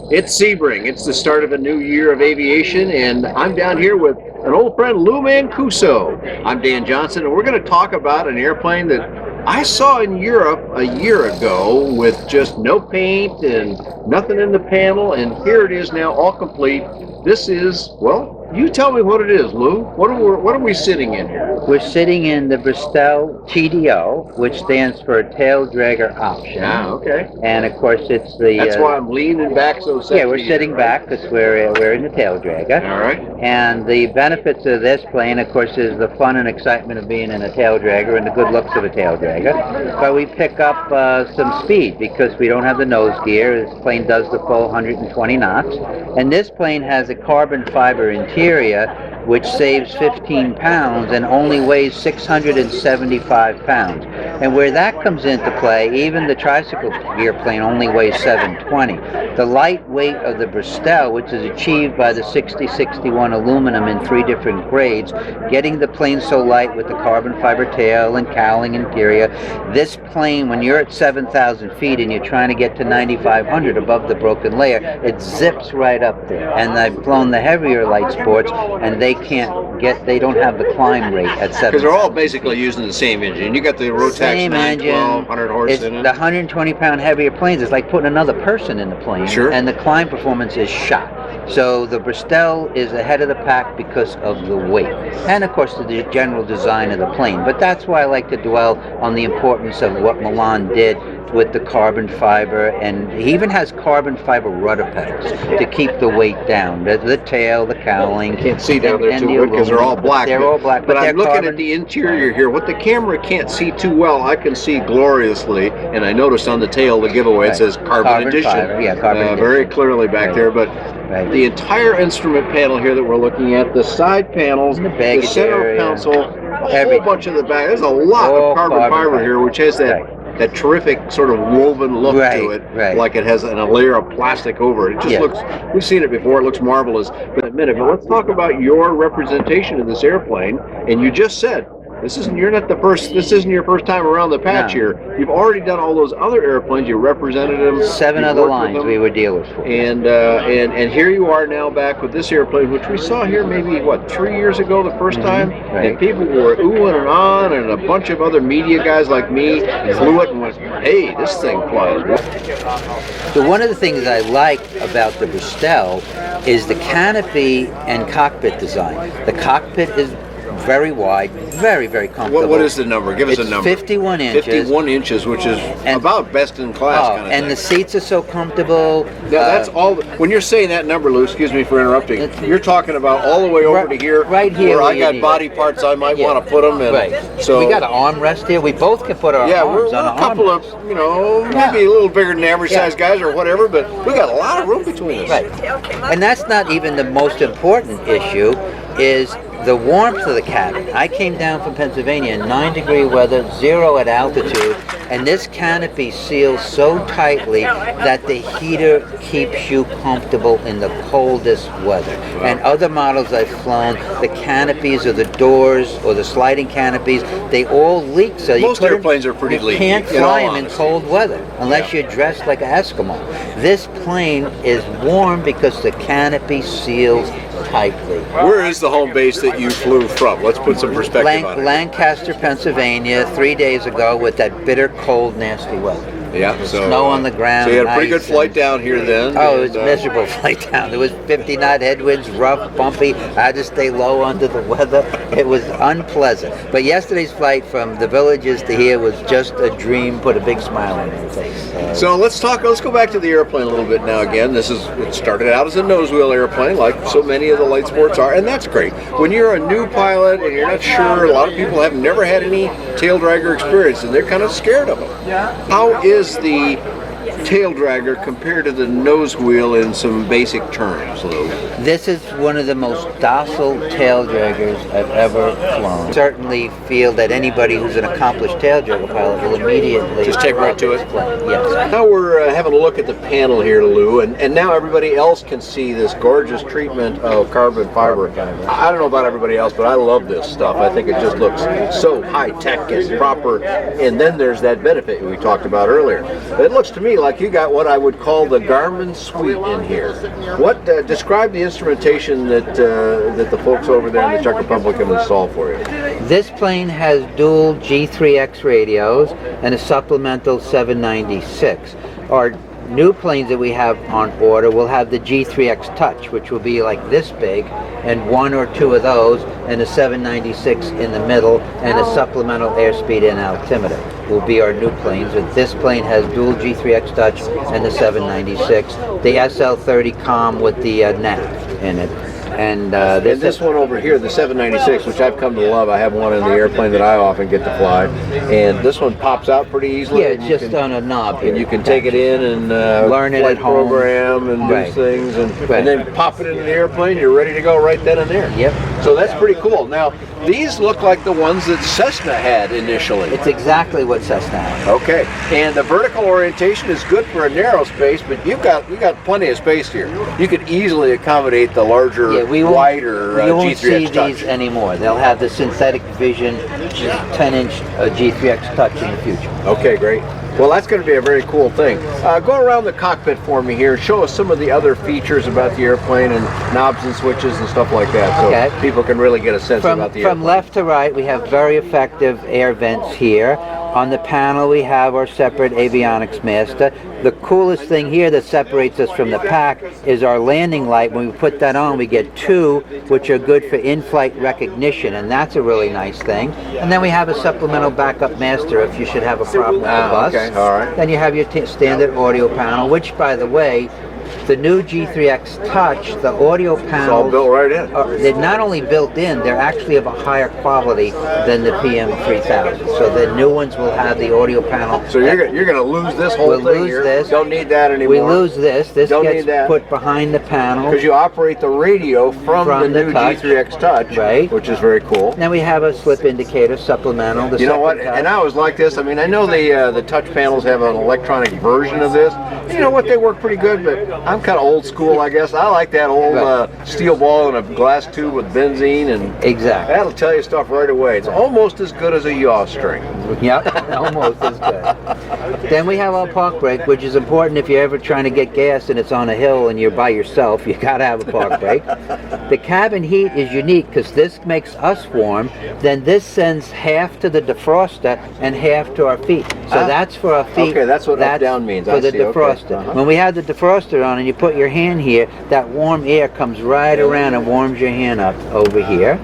It's Sebring. It's the start of a new year of aviation, and I'm down here with an old friend, Lou Mancuso. I'm Dan Johnson, and we're going to talk about an airplane that I saw in Europe a year ago with just no paint and nothing in the panel, and here it is now, all complete. This is, well, you tell me what it is, Lou. What are we sitting in here? We're sitting in the Bristell TDO, which stands for Tail Dragger Option. Ah, okay. And of course, it's the. That's why I'm leaning back so sexy. Yeah, we're sitting back because we're in the tail dragger. All right. And the benefits of this plane, of course, is the fun and excitement of being in a tail dragger and the good looks of a tail dragger. But we pick up some speed because we don't have the nose gear. This plane does the full 120 knots. And this plane has a carbon fiber interior, which saves 15 pounds and only weighs 675 pounds. And where that comes into play, even the tricycle gear plane only weighs 720. The light weight of the Bristell, which is achieved by the 6061 aluminum in 3 different grades, getting the plane so light with the carbon fiber tail and cowling interior. This plane, when you're at 7,000 feet and you're trying to get to 9,500 above the broken layer, it zips right up there. And I've flown the heavier light sports, and they don't have the climb rate at 7. Because they're all basically using the same engine. You got the Rotax 912, 100 horse in it. The 120-pound heavier planes is like putting another person in the plane. Sure. And the climb performance is shot. So the Bristell is ahead of the pack because of the weight. And of course the general design of the plane. But that's why I like to dwell on the importance of what Milan did with the carbon fiber, and he even has carbon fiber rudder pedals to keep the weight down. The tail, the cowling. Can't see down there too good because they're all black. They're all black. But I'm looking at the interior here. What the camera can't see too well, I can see gloriously. And I noticed on the tail, the giveaway, it says carbon edition. Fiber. Yeah, carbon edition. Very clearly back there. But the entire instrument panel here that we're looking at, the side panels, the center console, a whole bunch of the back. There's a lot of carbon fiber here, which has that terrific sort of woven look to it, like it has a layer of plastic over it. It just looks, we've seen it before, it looks marvelous in a minute. But let's talk about your representation of this airplane. And you just said, this isn't your first time around the patch here. You've already done all those other airplanes. You represented them. 7 other lines we were dealers for. And here you are now back with this airplane, which we saw here maybe, 3 years ago the first time? Right. And people were oohing and on, and a bunch of other media guys like me flew it and went, hey, this thing flies. So one of the things I like about the Bristell is the canopy and cockpit design. The cockpit is very wide, very, very comfortable. What is the number? Give us a number. 51 inches. 51 inches, which is about best in class kind of and thing. the seats are so comfortable. That's all. When you're saying that number, Lou, excuse me for interrupting, you're talking about all the way over to here, right here, where I got body parts I might want to put them in. So we got an armrest here. We both can put our arms on an armrest. Yeah, we're a couple of, maybe a little bigger than average size guys or whatever, but we got a lot of room between us. Right. And that's not even the most important issue, is the warmth of the cabin. I came down from Pennsylvania in 9-degree weather, 0 at altitude, and this canopy seals so tightly that the heater keeps you comfortable in the coldest weather. And other models I've flown, the canopies or the doors or the sliding canopies, they all leak. So most airplanes are pretty leaky. You can't fly them in cold weather unless you're dressed like an Eskimo. This plane is warm because the canopy seals tightly. Where is the home base that you flew from? Let's put some perspective on it. Lancaster, Pennsylvania, 3 days ago with that bitter, cold, nasty weather. Yeah, so snow on the ground. So you had a pretty good flight down here then. Oh, it was a miserable flight down. There was 50-knot headwinds, rough, bumpy. I had to stay low under the weather. It was unpleasant. But yesterday's flight from the villages to here was just a dream. Put a big smile on your face. So let's go back to the airplane a little bit now. Again, it started out as a nose wheel airplane, like so many of the light sports are, and that's great. When you're a new pilot and you're not sure, a lot of people have never had any tail dragger experience, and they're kind of scared of them. How is the tail dragger compared to the nose wheel in some basic terms, Lou? This is one of the most docile tail draggers I've ever flown. Certainly feel that anybody who's an accomplished tail dragger pilot will immediately just take right to it. Yes. Now we're having a look at the panel here, Lou, and now everybody else can see this gorgeous treatment of carbon fiber. I don't know about everybody else, but I love this stuff. I think it just looks so high tech and proper. And then there's that benefit we talked about earlier. It looks to me like like you got what I would call the Garmin suite in here. What describe the instrumentation that that the folks over there in the Czech Republic have installed for you? This plane has dual G3X radios and a supplemental 796. Our new planes that we have on order will have the G3X Touch, which will be like this big, and one or two of those, and a 796 in the middle, and a supplemental airspeed and altimeter will be our new planes. And this plane has dual G3X Touch and the 796, the SL30 COM with the nav in it. And this one over here, the 796, which I've come to love. I have one in the airplane that I often get to fly, and this one pops out pretty easily. Yeah, it's just on a knob here. And you can take it in and learn it at home, program and do things, and then pop it into the airplane. You're ready to go right then and there. Yep. So that's pretty cool. Now, these look like the ones that Cessna had initially. It's exactly what Cessna had. Okay, and the vertical orientation is good for a narrow space, but you got plenty of space here. You could easily accommodate the larger, wider G3X Touch. You won't see these anymore. They'll have the synthetic vision 10-inch G3X Touch in the future. Okay, great. Well, that's going to be a very cool thing. Go around the cockpit for me here and show us some of the other features about the airplane and knobs and switches and stuff like that, so people can really get a sense about the airplane. From left to right, we have very effective air vents here. On the panel, we have our separate avionics master. The coolest thing here that separates us from the pack is our landing light. When we put that on, we get two, which are good for in-flight recognition, and that's a really nice thing. And then we have a supplemental backup master if you should have a problem with the bus. Okay, all right. Then you have your standard audio panel, which, by the way, the new G3X Touch, the audio panels, it's all built right in. They're not only built in, they're actually of a higher quality than the PM3000. So the new ones will have the audio panel. So you're going to lose this whole thing here. This. Don't need that anymore. We lose this. This gets put behind the panel. Because you operate the radio from the new G3X Touch, right? Which is very cool. Then we have a slip indicator supplemental. You know what? And I always like this. I mean, I know the touch panels have an electronic version of this. You know what? They work pretty good, but I'm kind of old school, I guess. I like that old steel ball in a glass tube with benzene, and that'll tell you stuff right away. It's almost as good as a yaw string. Yep, almost as good. Then we have our park brake, which is important if you're ever trying to get gas and it's on a hill and you're by yourself. You got to have a park brake. The cabin heat is unique because this makes us warm. Then this sends half to the defroster and half to our feet. So that's for our feet. Okay, that's what up down means. For the defroster. When we have the defroster on and you put your hand here, that warm air comes right around and warms your hand up over here.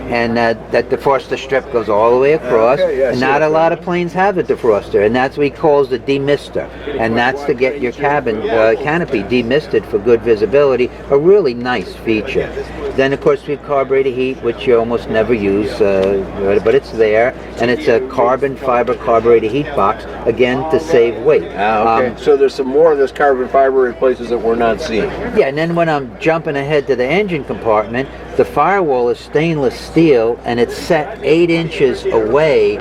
And that defroster strip goes all the way across. And not a lot of planes have a defroster, and that's what he calls the demister. And that's to get your cabin canopy demisted for good visibility. A really nice feature. Then, of course, we have carburetor heat, which you almost never use, but it's there. And it's a carbon fiber carburetor heat box, again, to save weight. So there's some more of this carbon fiber in places that we're not seeing. Yeah, and then when I'm jumping ahead to the engine compartment, the firewall is stainless steel, and it's set 8 inches away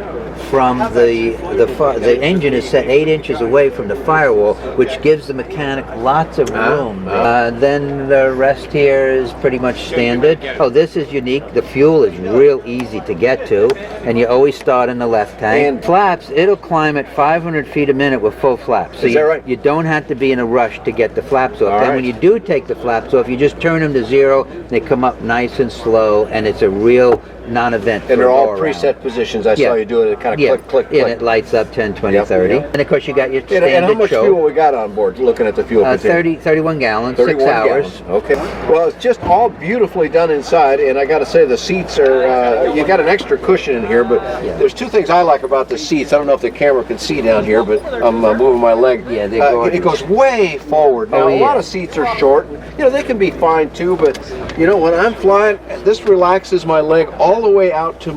from the engine is set 8 inches away from the firewall, which gives the mechanic lots of room. Then the rest here is pretty much standard. Oh, this is unique. The fuel is real easy to get to, and you always start in the left tank. And flaps, it'll climb at 500 feet a minute with full flaps. So you don't have to be in a rush to get the flaps off. Then when you do take the flaps off, you just turn them to 0. They come up nice and slow, and it's a real non-event. And they're all preset positions. I saw you do it. It kind of click, click, click. And it lights up 10, 20, 30. And of course you got your standard And how much fuel we got on board looking at the fuel? 31 gallons, 6 hours. Okay. Well, it's just all beautifully done inside, and I got to say the seats are, you got an extra cushion in here, but there's two things I like about the seats. I don't know if the camera can see down here, but I'm moving my leg. Yeah, it goes way forward. Now, a lot of seats are short. You know, they can be fine too, but you know, when I'm flying, this relaxes my leg all the way out to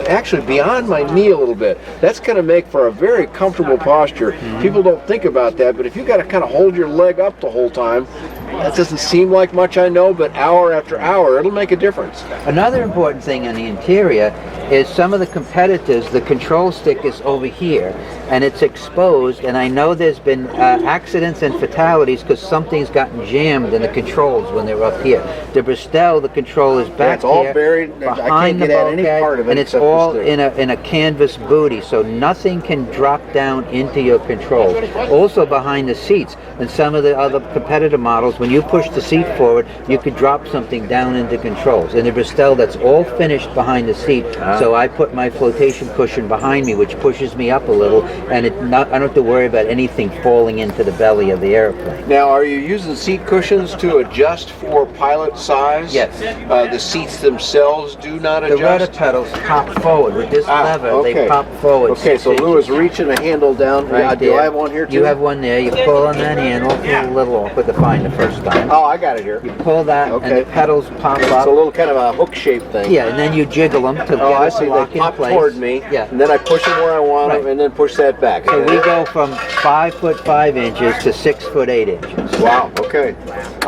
actually beyond my knee a little bit. That's going to make for a very comfortable posture. People don't think about that, but if you got to kind of hold your leg up the whole time, that doesn't seem like much, I know, but hour after hour, it'll make a difference. Another important thing on the interior is some of the competitors, the control stick is over here, and it's exposed, and I know there's been accidents and fatalities because something's gotten jammed in the controls when they're up here. The Bristell, the control is back it's all here, buried. behind I can't the get at any bulkhead, part of it and it's except all this in a canvas booty, so nothing can drop down into your controls. Also behind the seats, and some of the other competitor models, when you push the seat forward, you could drop something down into controls. In the Bristell, that's all finished behind the seat, so I put my flotation cushion behind me, which pushes me up a little, and I don't have to worry about anything falling into the belly of the airplane. Now, are you using seat cushions to adjust for pilot size? Yes. The seats themselves do not adjust? The rudder pedals pop forward. With this lever, they pop forward. Okay, so Lou is reaching a handle down. Right do I have one here too? You have one there. You pull on that handle. It's a little awkward to find the first time. Oh, I got it here. You pull that, and the pedals pop It's up. a little kind of a hook-shaped thing. Yeah, and then you jiggle them to get I it see. to lock They in pop place. toward me, Yeah. and then I push them where I want them, and then push that back. So we go from 5 foot 5 inches to 6 foot 8 inches. Wow. Okay.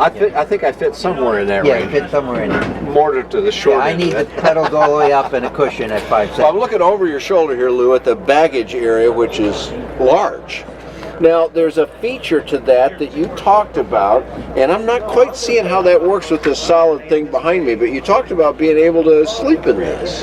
I think I fit somewhere in that Yeah, range. fit somewhere in there. More to the short Yeah, I end need of the it. pedals all the way up and a cushion at 5 So I'm seconds. looking over your shoulder here, Lou, at the baggage area, which is large. Now, there's a feature to that you talked about, and I'm not quite seeing how that works with this solid thing behind me, but you talked about being able to sleep in this.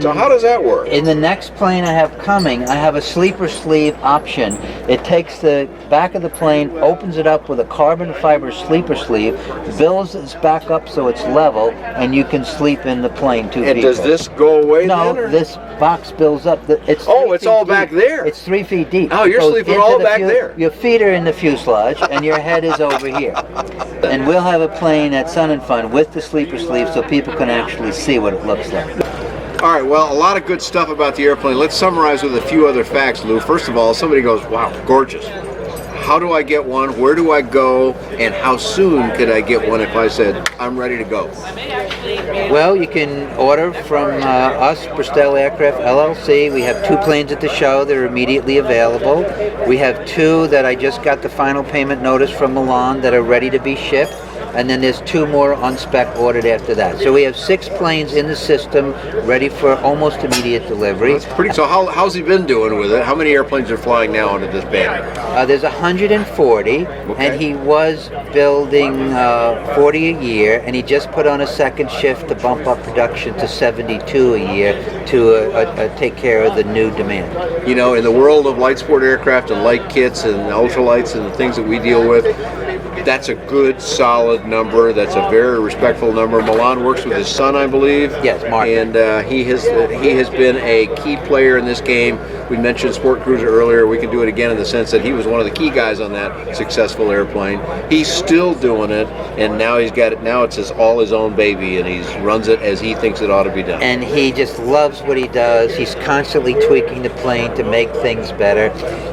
So how does that work? In the next plane I have coming, I have a sleeper sleeve option. It takes the back of the plane, opens it up with a carbon fiber sleeper sleeve, builds it back up so it's level, and you can sleep in the plane 2 feet. And does this go away No, then? Or? this box builds up. It's it's all back there. It's 3 feet deep. Oh, you're It goes sleeping into all the back there. Your feet are in the fuselage, and your head is over here. And we'll have a plane at Sun and Fun with the sleeper sleeve so people can actually see what it looks like. All right, well, a lot of good stuff about the airplane. Let's summarize with a few other facts, Lou. First of all, somebody goes, wow, gorgeous. How do I get one? Where do I go? And how soon could I get one if I said, I'm ready to go? Well, you can order from us, Bristell Aircraft LLC. We have 2 planes at the show that are immediately available. We have 2 that I just got the final payment notice from Milan that are ready to be shipped. And then there's 2 more on spec ordered after that. So we have 6 planes in the system ready for almost immediate delivery. That's pretty. So how's he been doing with it? How many airplanes are flying now under this banner? There's 140, and he was building 40 a year, and he just put on a second shift to bump up production to 72 a year to take care of the new demand. You know, in the world of light sport aircraft and light kits and ultralights and the things that we deal with, that's a good, solid number. That's a very respectful number. Milan works with his son, I believe. Yes, Mark. And he has been a key player in this game. We mentioned Sport Cruiser earlier. We can do it again in the sense that he was one of the key guys on that successful airplane. He's still doing it, and now he's got it. Now it's all his own baby, and he runs it as he thinks it ought to be done. And he just loves what he does. He's constantly tweaking the plane to make things better.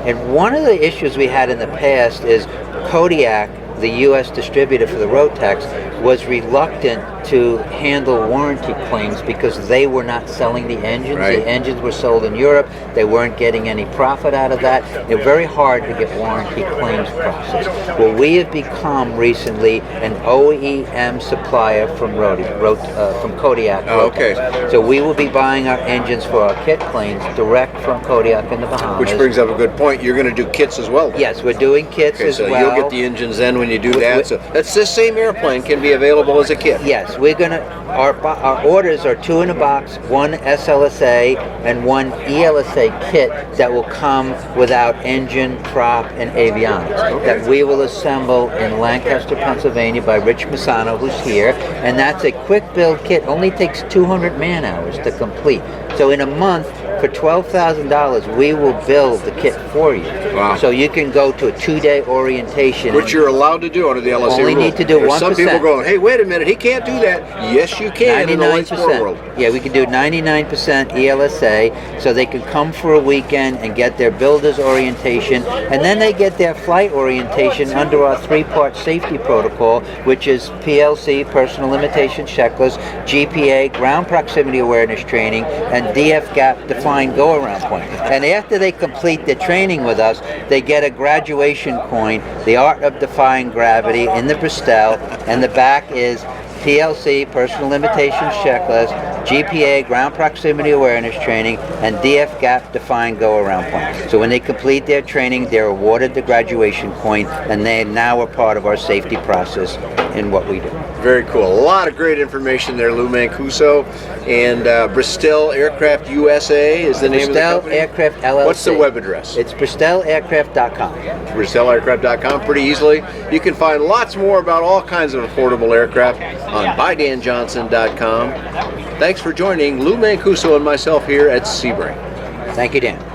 And one of the issues we had in the past is Kodiak, the U.S. distributor for the Rotex, was reluctant to handle warranty claims because they were not selling the engines. Right. The engines were sold in Europe. They weren't getting any profit out of that. They're very hard to get warranty claims processed. Well, we have become recently an OEM supplier from Kodiak. Oh, okay. Rotex. So we will be buying our engines for our kit planes direct from Kodiak in the Bahamas. Which brings up a good point. You're going to do kits as well, then. Yes, we're doing kits as so well. you'll get the engines then when you do that. So that's this same airplane can be available as a kit. Yes, we're gonna. Our orders are 2 in a box, 1 SLSA and 1 ELSA kit that will come without engine, prop, and avionics. That we will assemble in Lancaster, Pennsylvania by Rich Misano, who's here, and that's a quick build kit. Only takes 200 man hours to complete. So in a month, for $12,000, we will build the kit for you. Wow. So you can go to a 2-day orientation. Which you're allowed to do under the LSA Only rule. need to do There's 1%. some people going, hey, wait a minute, he can't do that. Yes, you can in the light sport world. Yeah, we can do 99% ELSA, so they can come for a weekend and get their builder's orientation, and then they get their flight orientation under our 3-part safety protocol, which is PLC, Personal Limitation Checklist, GPA, Ground Proximity Awareness Training, and DF-GAP, Defined Go-Around Point. And after they complete their training with us, they get a graduation coin, The Art of Defying Gravity, in the Bristell, and the back is PLC, Personal Limitations Checklist, GPA, ground proximity awareness training, and DF gap defined go-around point. So when they complete their training, they're awarded the graduation point, and they now are part of our safety process in what we do. Very cool. A lot of great information there, Lou Mancuso. And Bristell Aircraft U.S.A. is the name of the company? Bristell Aircraft LLC. What's the web address? It's bristellaircraft.com. BristellAircraft.com, pretty easily. You can find lots more about all kinds of affordable aircraft on BuyDanJohnson.com. Thanks for joining Lou Mancuso and myself here at Sebring. Thank you, Dan.